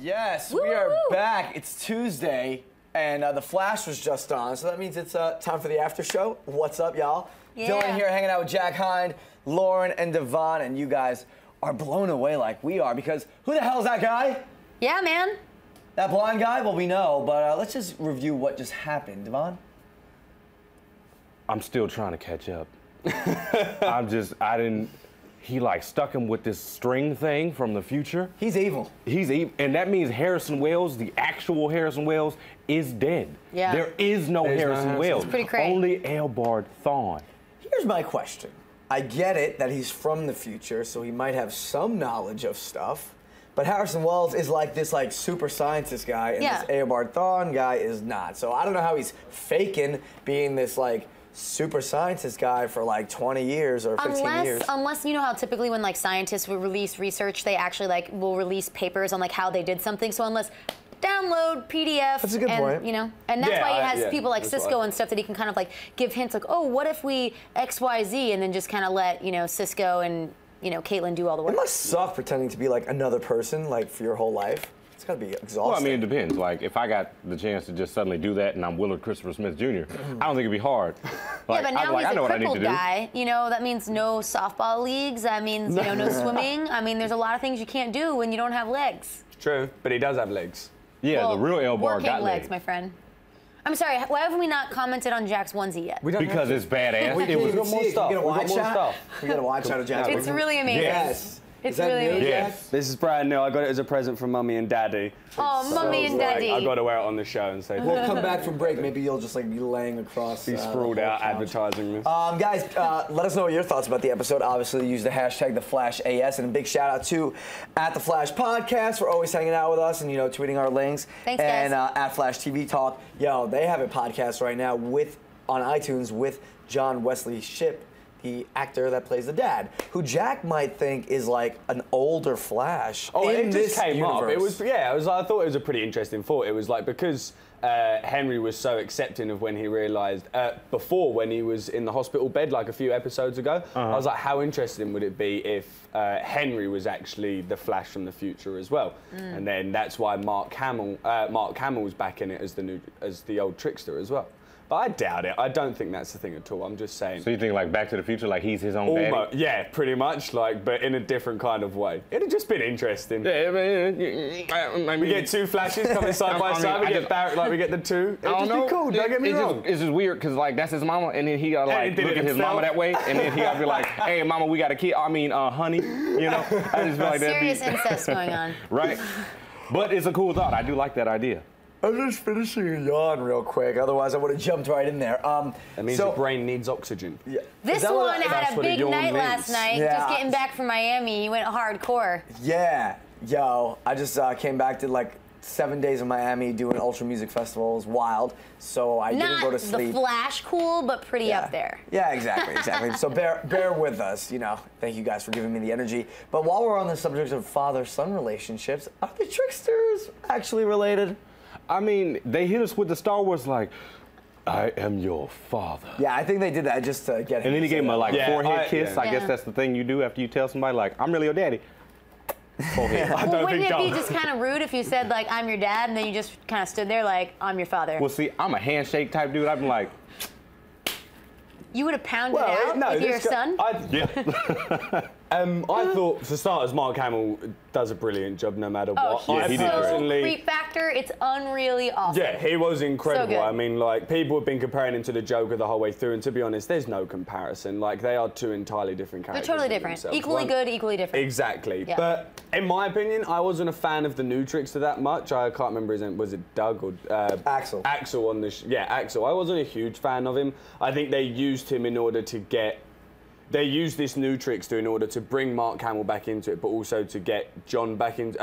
Yes, we are back. It's Tuesday, and The Flash was just on, so that means it's time for the after show. What's up, y'all? Yeah. Dylan here hanging out with Jack Hind, Lauren, and Devon, and you guys are blown away like we are, because who the hell is that guy? Yeah, man. That blonde guy? Well, we know, but let's just review what just happened. Devon? I'm still trying to catch up. He like stuck him with this string thing from the future. He's evil. He's evil, and that means Harrison Wells, the actual Harrison Wells, is dead. Yeah. There is no Harrison Wells. It's pretty crazy. Only Eobard Thawne. Here's my question. I get it that he's from the future, so he might have some knowledge of stuff. But Harrison Wells is like this super scientist guy, and this Eobard Thawne guy is not. So I don't know how he's faking being this super scientist guy for 20 years or 15 years. Unless you know how typically when scientists will release research, they actually will release papers on how they did something. So unless download PDF. That's a good point. You know, and that's why he has people like Cisco and stuff that he can kind of give hints oh, what if we XYZ, and then just kind of let Cisco and Caitlin do all the work. It must suck pretending to be another person for your whole life. It's gotta be exhausting. Well, I mean, it depends. If I got the chance to just suddenly do that and I'm Willard Christopher Smith Jr., I don't think it'd be hard. Yeah, but now he's a crippled guy. That means no softball leagues. That means no swimming. I mean, there's a lot of things you can't do when you don't have legs. True, but he does have legs. Yeah, the real Eobard got legs, my friend. I'm sorry, why haven't we not commented on Jack's onesie yet? Because it's badass. We got more stuff. We got a wide shot of Jack's. It's really amazing. Yes. It's really amazing. Yes. This is brand new. I got it as a present from Mummy and Daddy. Oh, Mummy and Daddy. I got to wear it on the show and say. We'll come back from break. Maybe you'll just be laying across. Be sprawled out advertising this. Guys, let us know your thoughts about the episode. Obviously, use the hashtag #TheFlashAS, and a big shout out to @TheFlash Podcast for always hanging out with us and tweeting our links. Thanks, guys. And @FlashTV Talk. Yo, they have a podcast right now on iTunes with John Wesley Shipp, the actor that plays the dad, who Jack might think is an older Flash. Oh, in it this just came universe. up. It was, I thought it was a pretty interesting thought. It was because Henry was so accepting of when he realised, before when he was in the hospital bed a few episodes ago, I was like, how interesting would it be if Henry was actually the Flash from the future as well? And then that's why Mark Hamill was back in it as the old Trickster as well. But I doubt it. I don't think that's the thing at all. I'm just saying. So you think Back to the Future, he's his own daddy? Yeah, pretty much, but in a different kind of way. It'd have just been interesting. Yeah, We get two Flashes coming side by side. We get Barrett, we get the two. It'd just be cool. Don't get me wrong. It's just weird because that's his mama, and then he got look at his mama that way, and then he got to be like, "Hey, mama, we got a kid. I mean, honey." I just feel like that'd be serious incest going on. Right. But it's a cool thought. I do like that idea. I'm just finishing a yawn real quick, otherwise I would have jumped right in there. That means your brain needs oxygen. Yeah. This one had a big night last night, just getting back from Miami. He went hardcore. Yeah, yo, I just came back to 7 days in Miami doing Ultra Music Festival. It was wild, so I didn't go to sleep. Not the Flash cool, but pretty up there. Yeah, exactly. So bear with us, Thank you guys for giving me the energy. But while we're on the subject of father-son relationships, are the Tricksters actually related? I mean, they hit us with the Star Wars I am your father. Yeah, I think they did that just to get him. And then he gave him a forehead kiss. Yeah. I guess that's the thing you do after you tell somebody I'm really your daddy. Forehead. Wouldn't it be just kind of rude if you said I'm your dad and then you just kind of stood there I'm your father? Well, see, I'm a handshake type dude. I'd be like. You would have pounded out with your son? I thought, for starters, Mark Hamill does a brilliant job no matter what. Oh, he did so creep factor, it's unreally awesome. Yeah, he was incredible. So I mean, people have been comparing him to the Joker the whole way through, and to be honest, there's no comparison. They are two entirely different characters. They're totally different. Equally good, equally different. Exactly. Yeah. But in my opinion, I wasn't a fan of the new Trickster that much. I can't remember his name. Was it Doug or Axel? Axel on the Axel. I wasn't a huge fan of him. I think they used him in order to get. They used this new Trickster in order to bring Mark Hamill back into it, but also to get John back in,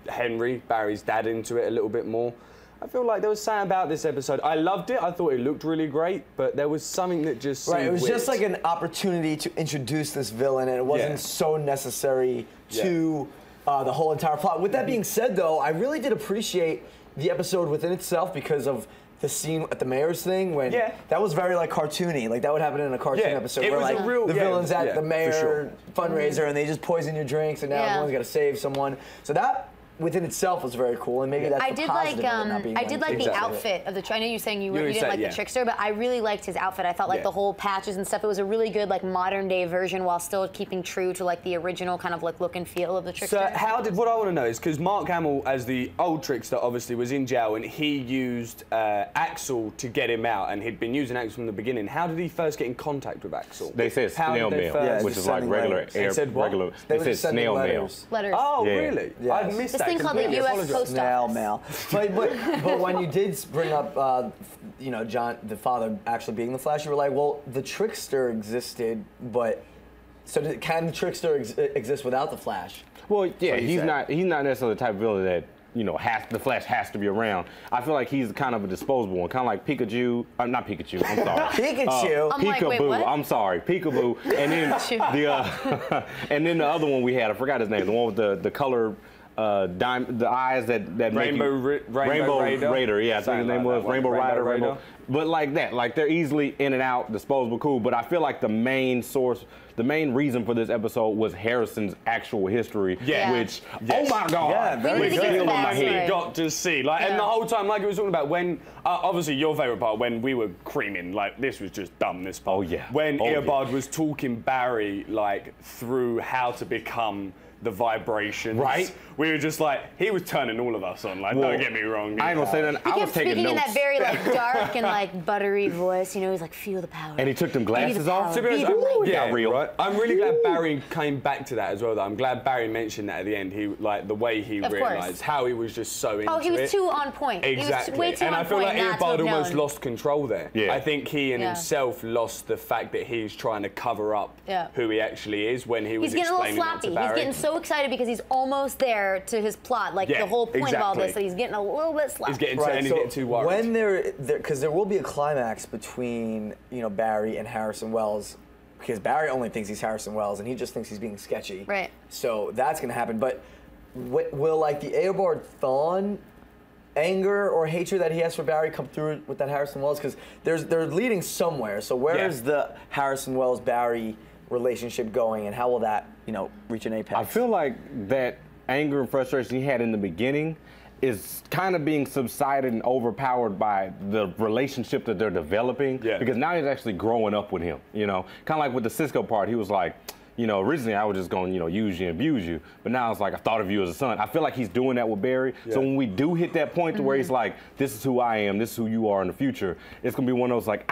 Henry, Barry's dad, into it a little bit more. I feel like there was something about this episode. I loved it. I thought it looked really great, but there was something that just seemed it was weird. just an opportunity to introduce this villain, and it wasn't so necessary to the whole entire plot. With that being said, though, I really did appreciate the episode within itself because of the scene at the mayor's thing when that was very cartoony. That would happen in a cartoon episode where the villain's at the mayor fundraiser and they just poison your drinks and now everyone's got to save someone. So that within itself was very cool, and maybe that's the positive of it not being I did like the outfit of the. I know you're saying you didn't like the Trickster, but I really liked his outfit. I felt like the whole patches and stuff. It was a really good like modern day version while still keeping true to like the original kind of like look and feel of the Trickster. So what I want to know is because Mark Hamill as the old Trickster obviously was in jail and he used Axel to get him out, and he'd been using Axel from the beginning. How did he first get in contact with Axel? They said snail mail, which is like regular air. They said snail mail. Letters. Oh, really? Yes. I missed that. This thing called the U.S. Post Snail Office. mail. But when you did bring up, you know, John, the father actually being the Flash, you were like, well, the Trickster existed, but so can the Trickster exist without the Flash? Well, yeah, he's not necessarily the type of villain that, you know, the Flash has to be around. I feel like he's kind of a disposable one, kind of like Pikachu. Not Pikachu. I'm sorry. Pikachu. I'm like, wait, Peekaboo. what? I'm sorry, Peekaboo. And then and then the other one we had, I forgot his name. The one with the color. The eyes that Rainbow Raider. Yeah, I think his name was Rainbow Rider. But like that, like they're easily in and out, disposable, cool. But I feel like the main reason for this episode was Harrison's actual history, which oh my god, very good. In my head. Got to see, like, and the whole time, like it was talking about when, obviously your favorite part when we were creaming, like this was just dumb. This part, when Eobard was talking Barry like through how to become the vibrations. Right. We were just like, he was turning all of us on. Like, don't get me wrong. I ain't gonna say that. I was taking notes. Speaking in that very like dark and like buttery voice, you know, he's like, feel the power. And he took them glasses off. To be honest, real. Right? I'm really glad Barry came back to that as well. Though I'm glad Barry mentioned that at the end. He like the way he realised how he was just so into it. Oh, he was too on point. Exactly. He was way too and on I feel point, like Eobard almost lost control there. Yeah. I think he and himself lost the fact that he's trying to cover up who he actually is when he was explaining that to Barry. He's getting so excited because he's almost there to his plot. Like the whole point of all this, that he's getting a little bit sloppy. He's getting too worried. When because there will be a climax between Barry and Harrison Wells, because Barry only thinks he's Harrison Wells and he just thinks he's being sketchy. Right. So that's gonna happen. But will like the Eobard Thawne anger or hatred that he has for Barry come through with that Harrison Wells? Because they're leading somewhere. So where is the Harrison Wells Barry relationship going, and how will that reach an apex? I feel like that anger and frustration he had in the beginning is kind of being subsided and overpowered by the relationship that they're developing. Yeah. Because now he's actually growing up with him. Kind of like with the Cisco part, he was like, originally I was just going, use you and abuse you, but now it's like I thought of you as a son. I feel like he's doing that with Barry. Yeah. So when we do hit that point to where he's like, this is who I am, this is who you are in the future, it's gonna be one of those like,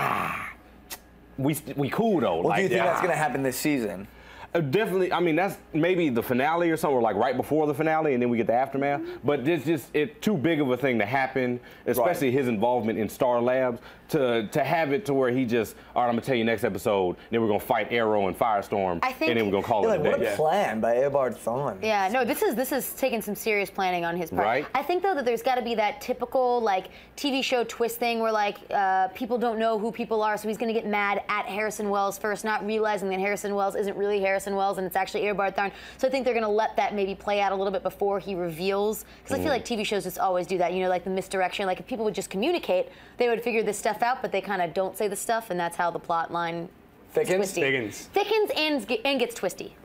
we cool though. Well, do you think that's gonna happen this season? Definitely. I mean, that's maybe the finale or something, or like right before the finale, and then we get the aftermath. But it's too big of a thing to happen, especially his involvement in Star Labs, to have it to where he just, all right, I'm gonna tell you next episode, then we're gonna fight Arrow and Firestorm, and then we're gonna call it a day. What a plan by Eobard Thawne. Yeah, no, this is taking some serious planning on his part. Right. I think though that there's got to be that typical like TV show twist thing where like people don't know who people are, so he's gonna get mad at Harrison Wells first, not realizing that Harrison Wells isn't really Harrison Wells and it's actually Eobard Thawne. So I think they're going to let that maybe play out a little bit before he reveals. Because I feel like TV shows just always do that, like the misdirection. Like if people would just communicate, they would figure this stuff out, but they kind of don't say the stuff, and that's how the plot line thickens and gets twisty.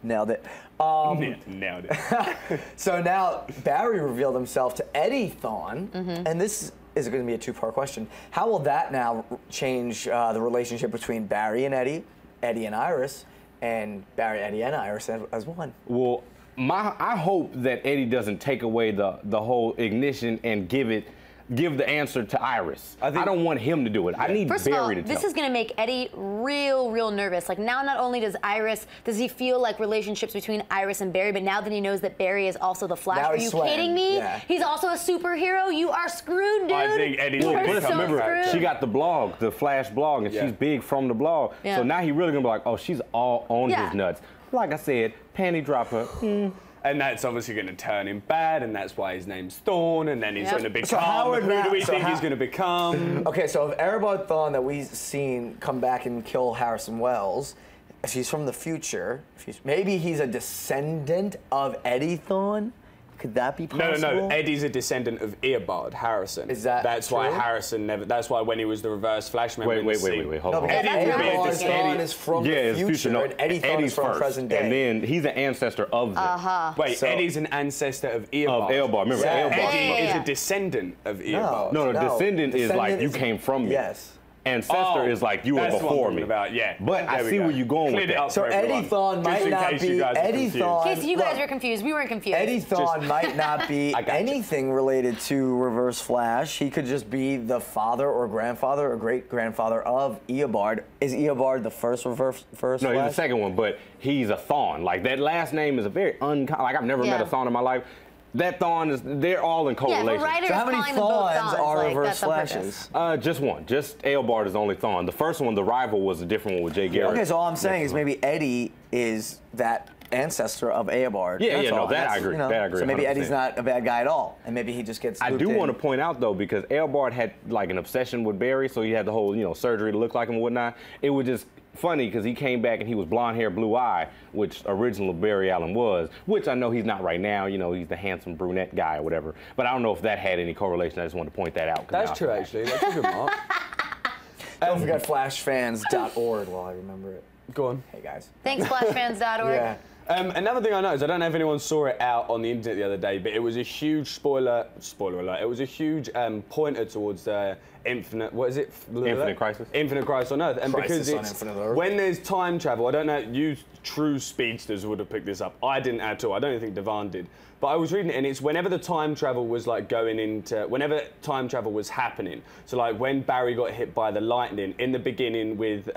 Nailed it. Nailed it. So now Barry revealed himself to Eddie Thawne, and this is going to be a two-part question. How will that now change the relationship between Barry and Eddie, Eddie and Iris, and Barry, Eddie, and Iris as one? Well, I hope that Eddie doesn't take away the whole ignition and give the answer to Iris. I don't want him to do it. I need Barry to tell. This is going to make Eddie real nervous. Like now, not only does he feel like relationships between Iris and Barry, but now that he knows that Barry is also the Flash. Are you kidding me? Yeah. He's also a superhero. You are screwed, dude. I think Eddie's remember, she got the blog, the Flash blog, and she's big from the blog. Yeah. So now he really going to be like, oh, she's all on his nuts. Like I said, panty dropper. And that's obviously going to turn him bad, and that's why his name's Thawne, and then he's going to become. Who do we think he's going to become? Okay, so if Eobard Thawne that we've seen come back and kill Harrison Wells, if he's from the future, maybe he's a descendant of Eddie Thawne, Could that be possible? No. Eddie's a descendant of Eobard Harrison. Is that That's true? why Harrison never. That's why when he was the reverse Flash member. Wait, hold on. Eddie Eddie Thawne is from the future, No, and Eddie Thawne Eddie's is from first, present day. and then he's an ancestor of them. Wait, Eddie's an ancestor of Eobard. Of Eobard. Remember, Yeah. Eobard. Eddie is a descendant of Eobard. No, descendant is like you is- came from me. Yes. Ancestor is like you were that's what I'm before talking me. about, yeah. But There I we see go. where you're going Cleared with it that. up So for Eddie everyone, Thawne just might in not case be you guys are Eddie confused. Thawne. In case you guys Look, were confused, we weren't confused. Eddie Thawne might not be I gotcha. anything related to Reverse Flash. He could just be the father or grandfather or great-grandfather of Eobard. Is Eobard the first Reverse Flash? No, he's the second one, but he's a Thawne. Like, that last name is a very uncommon. Like, I've never met a Thawne in my life. That Thawne they're all in Yeah, correlation. if a writer So how is many calling them both Thawnes are like, Reverse that's on purpose. Flashes? Just one. Just Eobard is the only Thawne. The first one, the rival, was a different one with Jay Garrett. Okay, so all I'm saying is maybe Eddie is that ancestor of Eobard. Yeah, That's all. that I That's, agree. you know, That I agree. So maybe 100%. Eddie's not a bad guy at all, and maybe he just gets. I do want to point out though, because Eobard had like an obsession with Barry, so he had the whole surgery to look like him and whatnot. It was just funny because he came back and he was blonde hair, blue eye, which original Barry Allen was. Which I know he's not right now. He's the handsome brunette guy or whatever. But I don't know if that had any correlation. I just wanted to point that out. That's true, actually. That's a good mark. Don't forget flashfans.org while I remember it. Go on. Hey guys. Thanks, flashfans.org. Yeah. Another thing I noticed, I don't know if anyone saw it out on the internet the other day, but it was a huge spoiler alert. It was a huge pointer towards Infinite Crisis? Infinite Crisis on Earth. And Crisis because on it's, Infinite Earth. when there's time travel, I don't know, you true speedsters would have picked this up. I didn't at all. I don't even think Devon did. But I was reading it, and it's whenever the time travel was like whenever time travel was happening. So like when Barry got hit by the lightning, in the beginning with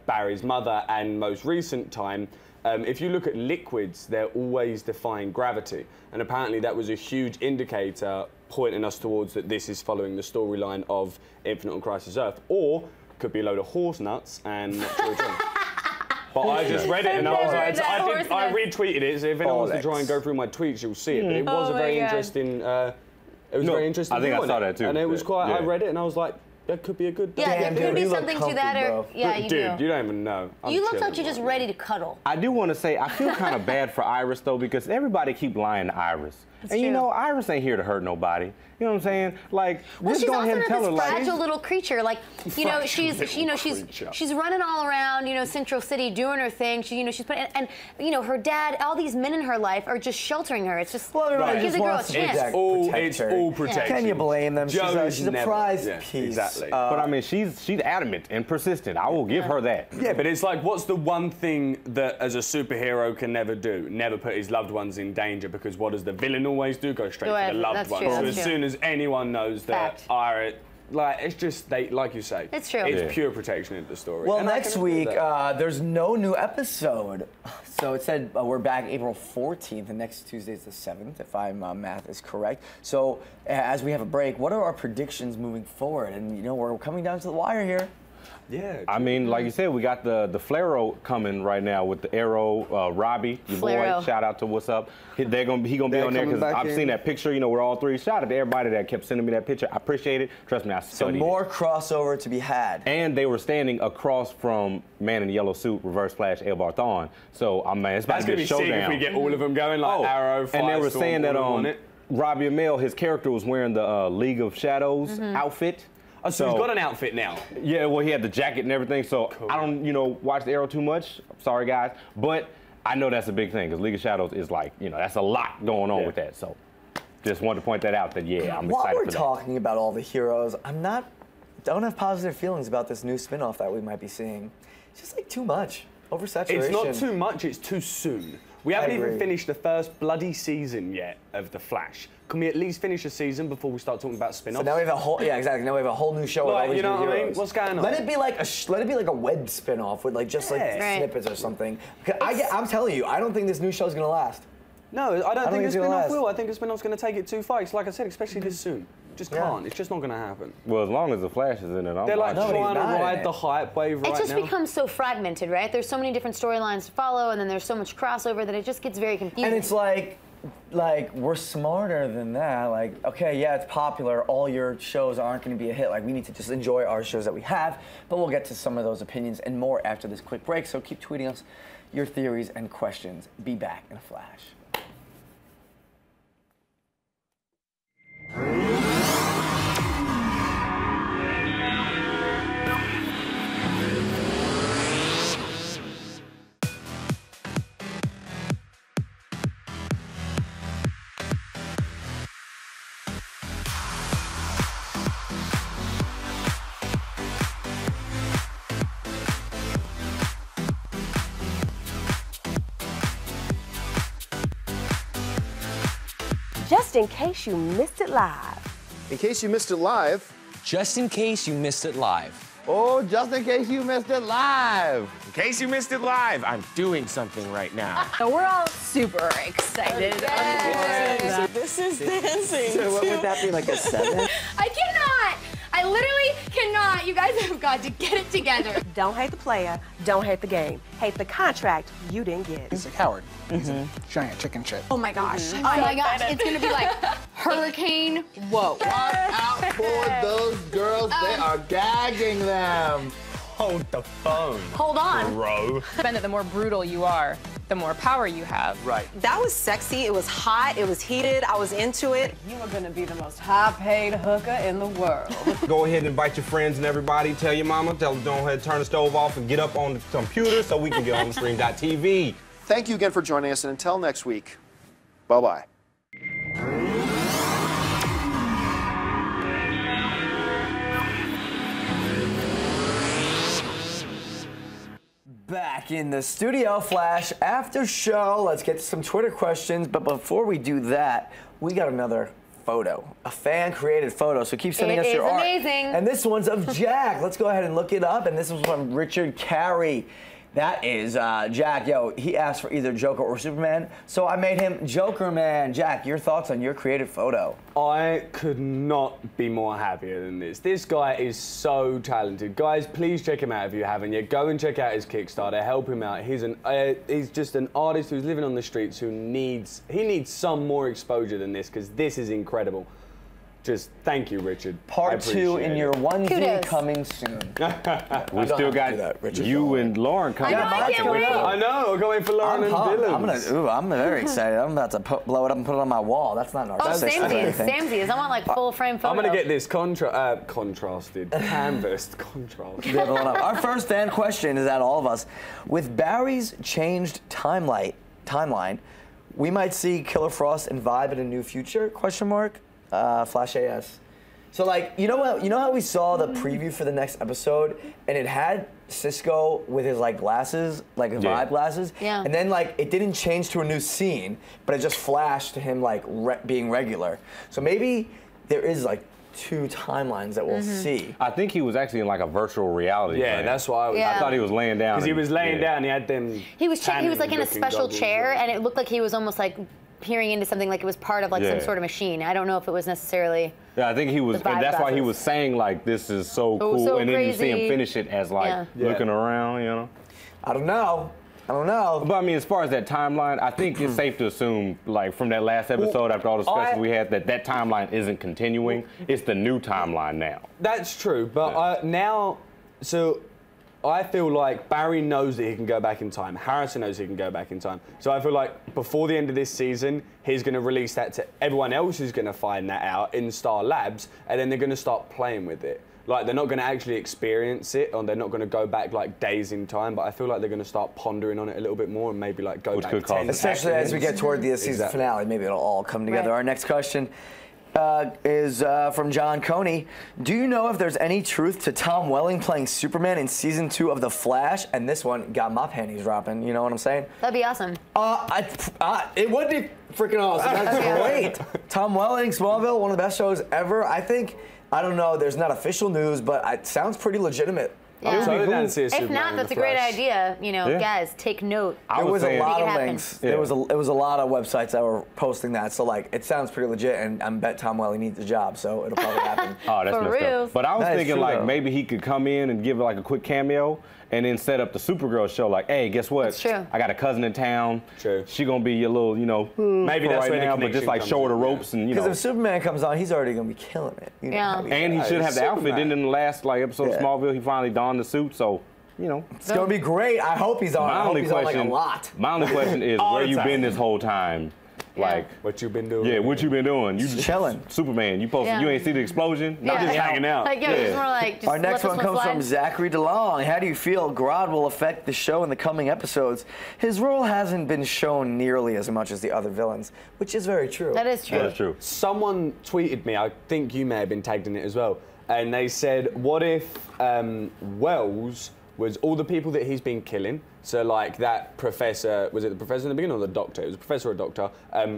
Barry's mother, and most recent time, if you look at liquids, they're always defying gravity. And apparently that was a huge indicator pointing us towards that this is following the storyline of Infinite on Crisis Earth. Or could be a load of horse nuts and not true. But I just read it and I was like, I retweeted it, so if anyone wants to try and go through my tweets, you'll see it. But it was a very interesting, very interesting. I think I view saw on it. that too. And it was quite, I Yeah. read it and I was like, that could be a good. Yeah, Damn, there could dude, be you look something to comfy, that. bro. Yeah, you Dude, do. you don't even know. I'm You look chilling like you're just right ready to cuddle. I do want to say, I feel kind of bad for Iris, though, because everybody keep lying to Iris. It's and, true. Iris ain't here to hurt nobody. You know what I'm saying? Like, Well, just she's go also ahead and not tell her, this like... fragile little creature. Like, she's creature. she's running all around, Central City doing her thing. She's putting, and her dad, all these men in her life are just sheltering her. It's just everybody give just the girl a wants to chance. protect It's her. all protection. Can you blame them? She's a never- prize yeah, piece. Exactly. But I mean, she's adamant and persistent. I will give her that. Yeah, but it's like, what's the one thing that as a superhero can never do? Never put his loved ones in danger, because what does the villain always do? Go straight for the loved That's ones. true, So that's as true. soon as anyone knows that it's just, like you say. It's true. It's Yeah. pure protection of the story. Well, And I next can agree with week, that. there's no new episode. So it said we're back April 14th, and next Tuesday is the 7th, if my math is correct. So as we have a break, what are our predictions moving forward? And, we're coming down to the wire here. Yeah. I mean, like you said, we got the Flaro coming right now with the Arrow, Robbie, your Flaro. boy. Shout out to what's up. He gonna be on there coming because back I've in. seen that picture. We're all three. Shout out to everybody that kept sending me that picture. I appreciate it. Trust me, I So studied more it. crossover to be had. And they were standing across from Man in the Yellow Suit, Reverse Flash, Eobard Thawne. So it's about That's to going be to a be sick if showdown. we get all of them going, like Arrow, and they were Firestorm, saying that all on it. Robbie Amell, his character was wearing the League of Shadows outfit. Oh, so he's got an outfit now. Yeah, well, he had the jacket and everything, so I don't, watch the Arrow too much. Sorry, guys. But I know that's a big thing, because League of Shadows is like, that's a lot going on with that. So just wanted to point that out that, I'm excited While we're for that. talking about all the heroes, don't have positive feelings about this new spin-off that we might be seeing. It's just like too much. Oversaturation. It's not too much, it's too soon. We haven't even agree. finished the first bloody season yet of The Flash. Can we at least finish a season before we start talking about spin-offs? So now we have a whole, exactly. Now we have a whole new show with all these you know new what I mean? heroes. What's going on? Let it be like a web spin-off with like just like Yeah. snippets or something. I'm telling you, I don't think this new show's gonna last. No, I don't think a it's gonna spin-off last. will. I think a spin-off's going to take it too far. It's like I said, especially this soon. Just Yeah. can't. It's just not going to happen. Well, as long as the Flash is in it, I'm They're like No, watching. he's trying to not in ride it. the hype wave right It just now. becomes so fragmented, right? There's so many different storylines to follow, and then there's so much crossover that it just gets very confusing. And it's like we're smarter than that. Like, okay, yeah, it's popular. All your shows aren't going to be a hit. Like, we need to just enjoy our shows that we have. But we'll get to some of those opinions and more after this quick break. So keep tweeting us your theories and questions. Be back in a flash. just in case you missed it live. In case you missed it live. Just in case you missed it live. Oh, just in case you missed it live. In case you missed it live, I'm doing something right now. So we're all super excited. So this is dancing. So what would that be, like a 7? I cannot. I literally cannot. You guys have got to get it together. Don't hate the player, don't hate the game. Hate the contract you didn't get. He's a coward. He's a giant chicken shit. Oh my gosh. Oh my gosh. It's going to be like Hurricane. Whoa. Watch out for those girls. They are gagging them. Hold the phone. Hold on. Bro. That the more brutal you are, the more power you have. Right. That was sexy. It was hot. It was heated. I was into it. You are going to be the most high-paid hooker in the world. Go ahead and invite your friends and everybody. Tell your mama. Tell them don't ahead, turn the stove off and get up on the computer so we can get on theStream.tv. Thank you again for joining us, and until next week, bye-bye. Back in the studio, Flash after show. Let's get to some Twitter questions. But before we do that, we got another photo, a fan-created photo. So keep sending us your art. It is amazing. And this one's of Jack. Let's go ahead and look it up. And this was from Richard Carey. That is Jack. Yo, he asked for either Joker or Superman, so I made him Joker Man. Jack, your thoughts on your created photo? I could not be more happier than this. This guy is so talented. Guys, please check him out if you haven't yet. Go and check out his Kickstarter. Help him out. He's just an artist who's living on the streets who needs some more exposure than this, because this is incredible. Just thank you, Richard. Part 2 in your onesie Kudos. coming soon. We still got you and Lauren coming. I can't wait. I know. We're going for Lauren and Dylan. I'm very excited. I'm about to blow it up and put it on my wall. That's not Oh, narcissistic. Samesies. I want like full frame photo. I'm gonna get this contrasted, canvassed, contrasted. Our first fan question is at all of us. With Barry's changed timeline, we might see Killer Frost and Vibe in a new future? Question mark. Flash AS. So like, you know what? You know how we saw the preview for the next episode, and it had Cisco with his like glasses, like his Vibe glasses. Yeah. And then like it didn't change to a new scene, but it just flashed to him like being regular. So maybe there is like 2 timelines that we'll see. I think he was actually in like a virtual reality. Yeah, that's why I thought he was laying down. Because he was laying down. He had them. He was like in a special chair, and it looked like he was almost like peering into something, like it was part of like some sort of machine. I don't know if it was necessarily. Yeah, I think he was, and that's why he was saying like, "This is so cool," so and then crazy. you see him finish it as like looking around, you know. I don't know. But I mean, as far as that timeline, I think it's safe to assume, like from that last episode, after all the discussions we had, that timeline isn't continuing. It's the new timeline now. That's true, but now, so I feel like Barry knows that he can go back in time. Harrison knows he can go back in time. So I feel like before the end of this season, he's going to release that to everyone else who's going to find that out in Star Labs, and then they're going to start playing with it. Like, they're not going to actually experience it, or they're not going to go back, like, days in time, but I feel like they're going to start pondering on it a little bit more and maybe, like, go back 10 especially as we get toward the season finale. Maybe it'll all come together. Our next question is from John Coney. Do you know if there's any truth to Tom Welling playing Superman in Season 2 of The Flash? And this one got my panties dropping. You know what I'm saying? That'd be awesome. It would be freaking awesome. That's great. Tom Welling, Smallville, one of the best shows ever. I don't know, there's not official news, but it sounds pretty legitimate. Yeah. If not, that's a great idea. You know, guys, take note. There was a lot of links. It was a lot of websites that were posting that. So like, it sounds pretty legit, and I bet Tom Welling needs a job, so it'll probably happen. Oh, that's messed up. But I was thinking like maybe he could come in and give like a quick cameo, and then set up the Supergirl show. Like, hey, guess what? That's true. I got a cousin in town. True. She gonna be a little, you know, maybe that's right now, but just like show her the ropes and you know. Because if Superman comes on, he's already gonna be killing it. You know and he should have the outfit. Then in the last like episode of Smallville, he finally donned the suit. So. You know, it's gonna be great. I hope he's on. I hope he's on like a lot. My only question is where you been this whole time? Like what you been doing? Yeah, what you been doing? You just chilling. Superman. You posted. You ain't see the explosion? Yeah. No, just hanging out. Like, it's more like just our next one comes from Zachary DeLong. How do you feel Grodd will affect the show in the coming episodes? His role hasn't been shown nearly as much as the other villains, which is very true. That is true. That is true. Someone tweeted me. I think you may have been tagged in it as well. And they said, what if Wells was all the people that he's been killing? So like that professor, was it the professor in the beginning or the doctor? It was a professor or a doctor.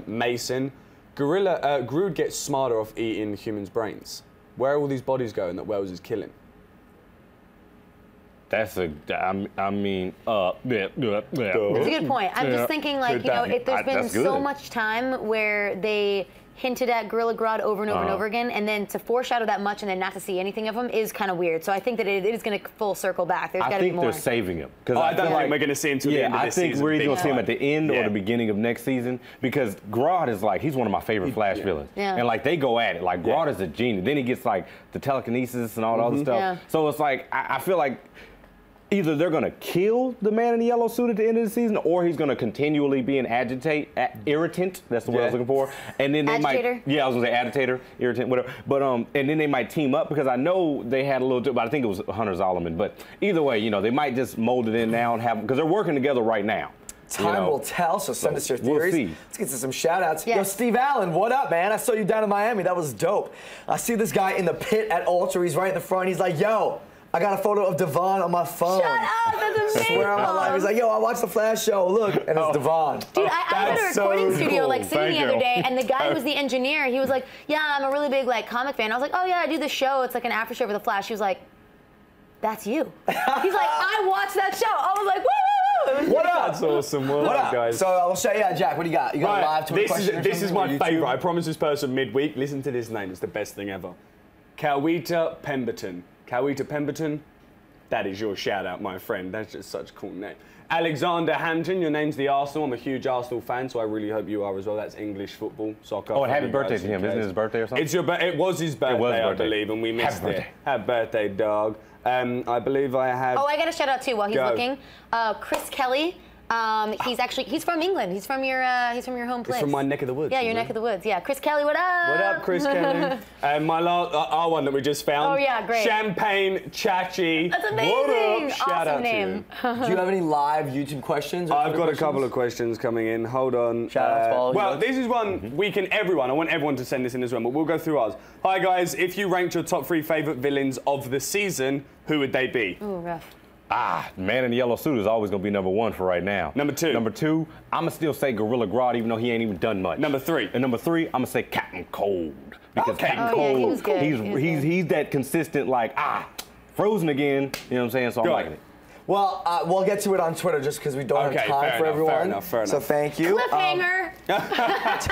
Mason Groot gets smarter off eating humans' brains. Where are all these bodies going that Wells is killing? That's a, I mean, That's a good point. I'm just thinking, like, you know, if there's been so much time where they hinted at Gorilla Grodd over and over and over again, and then to foreshadow that much and then not to see anything of him is kind of weird. So I think that it is going to full circle back. There's got to be more. I think they're saving him. I don't think we're going to see him until the end of this season. I think we're either going to see him at the end or the beginning of next season, because Grodd is like, he's one of my favorite Flash villains. And like, they go at it. Like, Grodd is a genius. Then he gets like the telekinesis and all the other stuff. So it's like, I feel like either they're going to kill the man in the yellow suit at the end of the season, or he's going to continually be an irritant. That's the word I was looking for. And then they might, I was going to say agitator, irritant, whatever. But and then they might team up, because I know they had a little, but I think it was Hunter Zolomon. But either way, you know, they might just mold it in now and have, because they're working together right now. Time will tell, so send us your theories. We'll see. Let's get to some shout-outs. Yo, Steve Allen, what up, man? I saw you down in Miami. That was dope. I see this guy in the pit at Ultra. He's right in the front. He's like, yo, I got a photo of Devon on my phone. Shut up, that's amazing. I swear on my life. He's like, yo, I watched the Flash show, look, and it's Devon. Dude, I was at a recording studio, like, sitting the other day, and the guy who was the engineer, he was like, yeah, I'm a really big, like, comic fan. I was like, oh, yeah, I do the show. It's like an after show for the Flash. He was like, that's you. He's like, I watched that show. I was like, woo! What up? That's awesome. What up, guys? So I'll show you, Jack, what do you got? You got a live Twitter question? This is my favorite. I promised this person midweek. Listen to this name. It's the best thing ever. Kawita Pemberton. Kawita Pemberton. That is your shout out, my friend. That's just such a cool name. Alexander Hampton, your name's the Arsenal. I'm a huge Arsenal fan, so I really hope you are as well. That's English football, soccer. Oh, and happy birthday to him. Isn't it his birthday or something? It's it was his birthday, I believe, and we missed it. Happy birthday, dog. I believe I have... Oh, I got a shout out too while he's looking. Chris Kelly. He's from England. He's from your home place. He's from my neck of the woods. Yeah, your neck of the woods. Yeah, Chris Kelly, what up? What up, Chris Kelly? And my our one that we just found. Oh yeah, great. Champagne Chachi. That's amazing. What up? Shout out name. to you. Do you have any live YouTube questions? I've got a couple of questions coming in. Hold on. Shout out to well, this is one we can everyone. I want everyone to send this in as well, but we'll go through ours. Hi guys, if you ranked your top 3 favorite villains of the season, who would they be? Ooh, rough. Man in the yellow suit is always going to be #1 for right now. Number 2. Number 2, I'm going to still say Gorilla Grodd, even though he ain't even done much. Number 3. And number 3, I'm going to say Captain Cold. Because Captain Cold, he's that consistent, like, frozen again. You know what I'm saying? So I'm liking it. Well, we'll get to it on Twitter just because we don't have time for everyone. Fair enough. So thank you. Cliffhanger.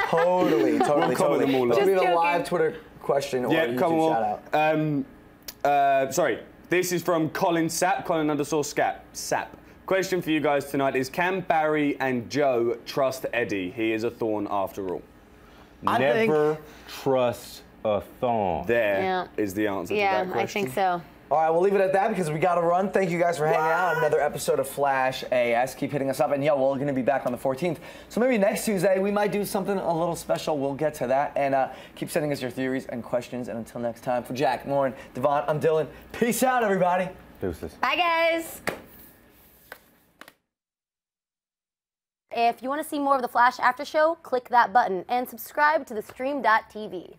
Totally. Just we have a live Twitter question or a YouTube shout out. Sorry. This is from Colin Sapp, Colin_Sapp. Question for you guys tonight is, can Barry and Joe trust Eddie? He is a Thorn after all. Never trust a Thorn. There is the answer to that question. Yeah, I think so. All right, we'll leave it at that because we got to run. Thank you guys for hanging out on another episode of Flash AS. Keep hitting us up. And, we're going to be back on the 14th. So maybe next Tuesday we might do something a little special. We'll get to that. And keep sending us your theories and questions. And until next time, for Jack, Lauren, Devon, I'm Dylan. Peace out, everybody. Deuces. Bye, guys. If you want to see more of the Flash After Show, click that button and subscribe to theStream.tv.